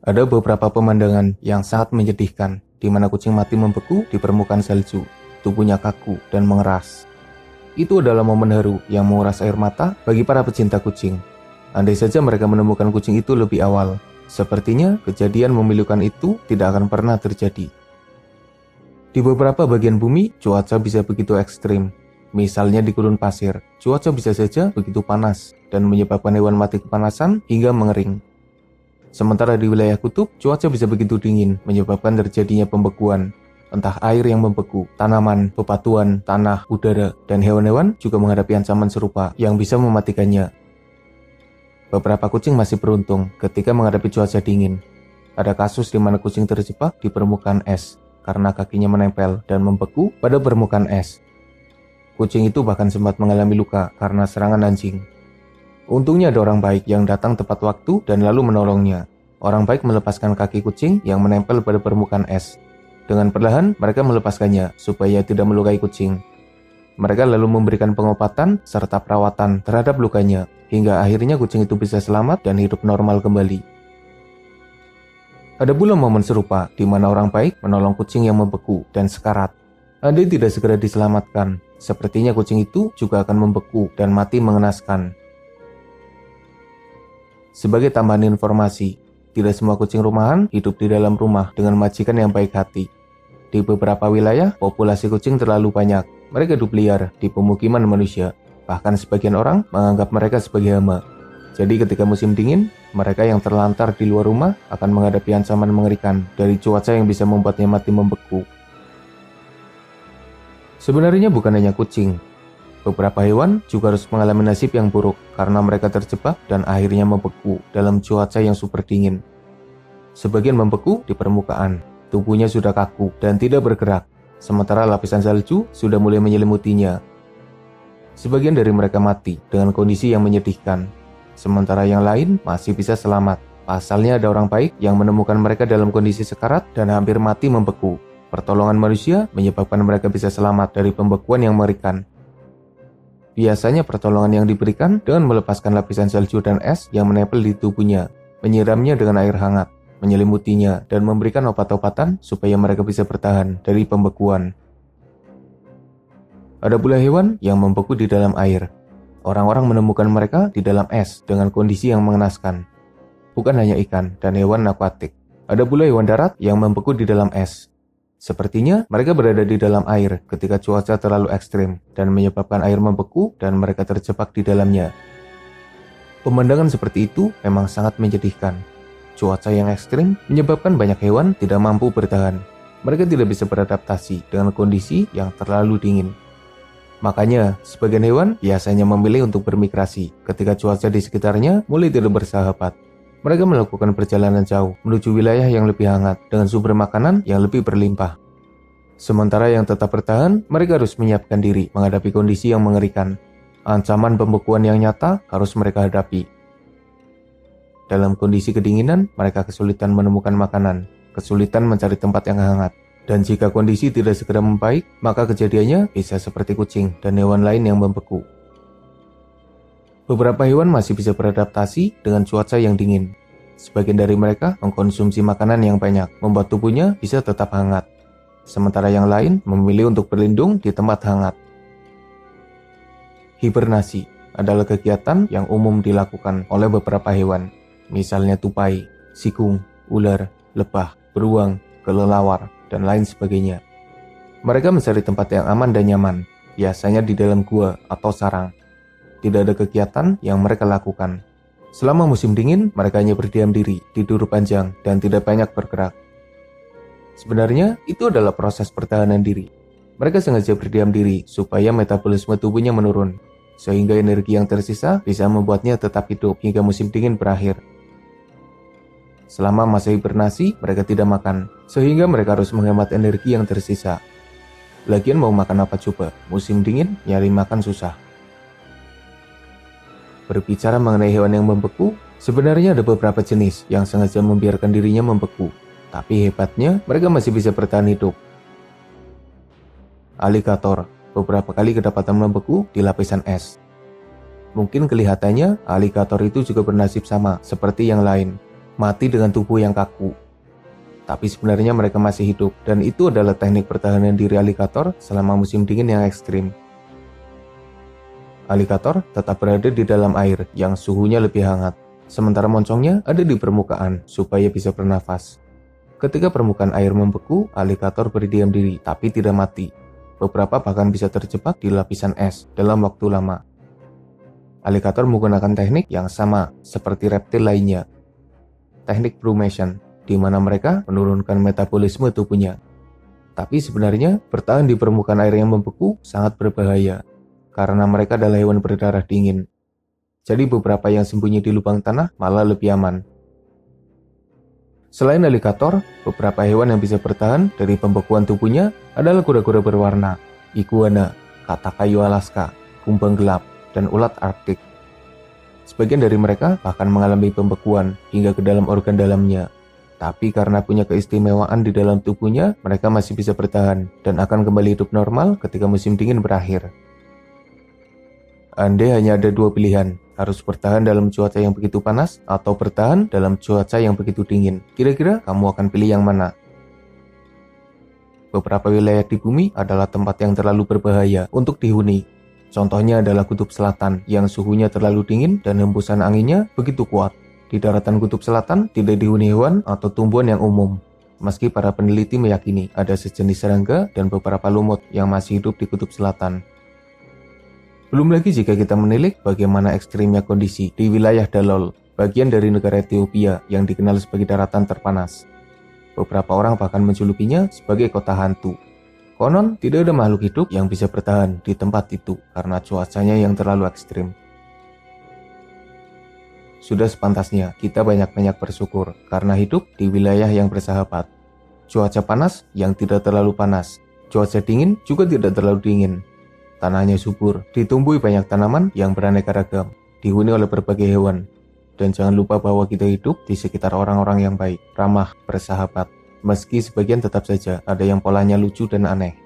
Ada beberapa pemandangan yang sangat menyedihkan, di mana kucing mati membeku di permukaan salju, tubuhnya kaku dan mengeras. Itu adalah momen haru yang menguras air mata bagi para pecinta kucing. Andai saja mereka menemukan kucing itu lebih awal, sepertinya kejadian memilukan itu tidak akan pernah terjadi. Di beberapa bagian bumi, cuaca bisa begitu ekstrim. Misalnya di gurun pasir, cuaca bisa saja begitu panas dan menyebabkan hewan mati kepanasan hingga mengering. Sementara di wilayah kutub, cuaca bisa begitu dingin, menyebabkan terjadinya pembekuan. Entah air yang membeku, tanaman, bebatuan, tanah, udara, dan hewan-hewan juga menghadapi ancaman serupa yang bisa mematikannya. Beberapa kucing masih beruntung ketika menghadapi cuaca dingin. Ada kasus di mana kucing terjebak di permukaan es karena kakinya menempel dan membeku pada permukaan es. Kucing itu bahkan sempat mengalami luka karena serangan anjing. Untungnya ada orang baik yang datang tepat waktu dan lalu menolongnya. Orang baik melepaskan kaki kucing yang menempel pada permukaan es. Dengan perlahan, mereka melepaskannya supaya tidak melukai kucing. Mereka lalu memberikan pengobatan serta perawatan terhadap lukanya, hingga akhirnya kucing itu bisa selamat dan hidup normal kembali. Ada pula momen serupa di mana orang baik menolong kucing yang membeku dan sekarat. Andai tidak segera diselamatkan, sepertinya kucing itu juga akan membeku dan mati mengenaskan. Sebagai tambahan informasi, tidak semua kucing rumahan hidup di dalam rumah dengan majikan yang baik hati. Di beberapa wilayah, populasi kucing terlalu banyak. Mereka hidup liar di pemukiman manusia. Bahkan sebagian orang menganggap mereka sebagai hama. Jadi ketika musim dingin, mereka yang terlantar di luar rumah akan menghadapi ancaman mengerikan dari cuaca yang bisa membuatnya mati membeku. Sebenarnya bukan hanya kucing. Beberapa hewan juga harus mengalami nasib yang buruk karena mereka terjebak dan akhirnya membeku dalam cuaca yang super dingin. Sebagian membeku di permukaan, tubuhnya sudah kaku dan tidak bergerak, sementara lapisan salju sudah mulai menyelimutinya. Sebagian dari mereka mati dengan kondisi yang menyedihkan, sementara yang lain masih bisa selamat. Pasalnya ada orang baik yang menemukan mereka dalam kondisi sekarat dan hampir mati membeku. Pertolongan manusia menyebabkan mereka bisa selamat dari pembekuan yang mengerikan. Biasanya pertolongan yang diberikan dengan melepaskan lapisan salju dan es yang menempel di tubuhnya, menyiramnya dengan air hangat, menyelimutinya, dan memberikan obat-obatan supaya mereka bisa bertahan dari pembekuan. Ada pula hewan yang membeku di dalam air. Orang-orang menemukan mereka di dalam es dengan kondisi yang mengenaskan. Bukan hanya ikan dan hewan akuatik. Ada pula hewan darat yang membeku di dalam es. Sepertinya mereka berada di dalam air ketika cuaca terlalu ekstrim dan menyebabkan air membeku dan mereka terjebak di dalamnya. Pemandangan seperti itu memang sangat menyedihkan. Cuaca yang ekstrim menyebabkan banyak hewan tidak mampu bertahan. Mereka tidak bisa beradaptasi dengan kondisi yang terlalu dingin. Makanya, sebagian hewan biasanya memilih untuk bermigrasi ketika cuaca di sekitarnya mulai tidak bersahabat. Mereka melakukan perjalanan jauh menuju wilayah yang lebih hangat dengan sumber makanan yang lebih berlimpah. Sementara yang tetap bertahan, mereka harus menyiapkan diri menghadapi kondisi yang mengerikan. Ancaman pembekuan yang nyata harus mereka hadapi. Dalam kondisi kedinginan, mereka kesulitan menemukan makanan, kesulitan mencari tempat yang hangat. Dan jika kondisi tidak segera membaik, maka kejadiannya bisa seperti kucing dan hewan lain yang membeku. Beberapa hewan masih bisa beradaptasi dengan cuaca yang dingin. Sebagian dari mereka mengkonsumsi makanan yang banyak, membuat tubuhnya bisa tetap hangat. Sementara yang lain memilih untuk berlindung di tempat hangat. Hibernasi adalah kegiatan yang umum dilakukan oleh beberapa hewan. Misalnya tupai, sikung, ular, lebah, beruang, kelelawar, dan lain sebagainya. Mereka mencari tempat yang aman dan nyaman, biasanya di dalam gua atau sarang. Tidak ada kegiatan yang mereka lakukan. Selama musim dingin, mereka hanya berdiam diri, tidur panjang, dan tidak banyak bergerak. Sebenarnya, itu adalah proses pertahanan diri. Mereka sengaja berdiam diri supaya metabolisme tubuhnya menurun, sehingga energi yang tersisa bisa membuatnya tetap hidup hingga musim dingin berakhir. Selama masa hibernasi, mereka tidak makan, sehingga mereka harus menghemat energi yang tersisa. Lagian mau makan apa coba? Musim dingin, nyari makan susah. Berbicara mengenai hewan yang membeku, sebenarnya ada beberapa jenis yang sengaja membiarkan dirinya membeku. Tapi hebatnya, mereka masih bisa bertahan hidup. Aligator beberapa kali kedapatan membeku di lapisan es. Mungkin kelihatannya aligator itu juga bernasib sama seperti yang lain. mati dengan tubuh yang kaku. Tapi sebenarnya mereka masih hidup, dan itu adalah teknik pertahanan diri aligator selama musim dingin yang ekstrim. Aligator tetap berada di dalam air yang suhunya lebih hangat, sementara moncongnya ada di permukaan supaya bisa bernafas. Ketika permukaan air membeku, aligator berdiam diri tapi tidak mati. Beberapa bahkan bisa terjebak di lapisan es dalam waktu lama. Aligator menggunakan teknik yang sama seperti reptil lainnya, teknik brumation, di mana mereka menurunkan metabolisme tubuhnya. Tapi sebenarnya bertahan di permukaan air yang membeku sangat berbahaya, karena mereka adalah hewan berdarah dingin. Jadi beberapa yang sembunyi di lubang tanah malah lebih aman. Selain aligator, beberapa hewan yang bisa bertahan dari pembekuan tubuhnya adalah kura-kura berwarna, iguana, katak kayu Alaska, kumbang gelap, dan ulat Arktik. Sebagian dari mereka bahkan mengalami pembekuan hingga ke dalam organ dalamnya. Tapi karena punya keistimewaan di dalam tubuhnya, mereka masih bisa bertahan dan akan kembali hidup normal ketika musim dingin berakhir. Anda hanya ada dua pilihan, harus bertahan dalam cuaca yang begitu panas atau bertahan dalam cuaca yang begitu dingin. Kira-kira kamu akan pilih yang mana? Beberapa wilayah di bumi adalah tempat yang terlalu berbahaya untuk dihuni. Contohnya adalah Kutub Selatan yang suhunya terlalu dingin dan hembusan anginnya begitu kuat. Di daratan Kutub Selatan tidak dihuni hewan atau tumbuhan yang umum. Meski para peneliti meyakini ada sejenis serangga dan beberapa lumut yang masih hidup di Kutub Selatan. Belum lagi jika kita menilik bagaimana ekstrimnya kondisi di wilayah Dalol, bagian dari negara Ethiopia yang dikenal sebagai daratan terpanas. Beberapa orang bahkan menjulukinya sebagai kota hantu. Konon, tidak ada makhluk hidup yang bisa bertahan di tempat itu karena cuacanya yang terlalu ekstrim. Sudah sepantasnya kita banyak-banyak bersyukur karena hidup di wilayah yang bersahabat. Cuaca panas yang tidak terlalu panas, cuaca dingin juga tidak terlalu dingin. Tanahnya subur, ditumbuhi banyak tanaman yang beraneka ragam, dihuni oleh berbagai hewan. Dan jangan lupa bahwa kita hidup di sekitar orang-orang yang baik, ramah, bersahabat. Meski sebagian tetap saja ada yang polanya lucu dan aneh.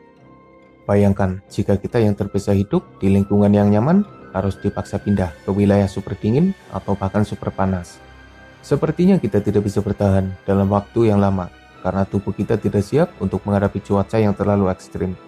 Bayangkan jika kita yang terbiasa hidup di lingkungan yang nyaman harus dipaksa pindah ke wilayah super dingin atau bahkan super panas. Sepertinya kita tidak bisa bertahan dalam waktu yang lama karena tubuh kita tidak siap untuk menghadapi cuaca yang terlalu ekstrim.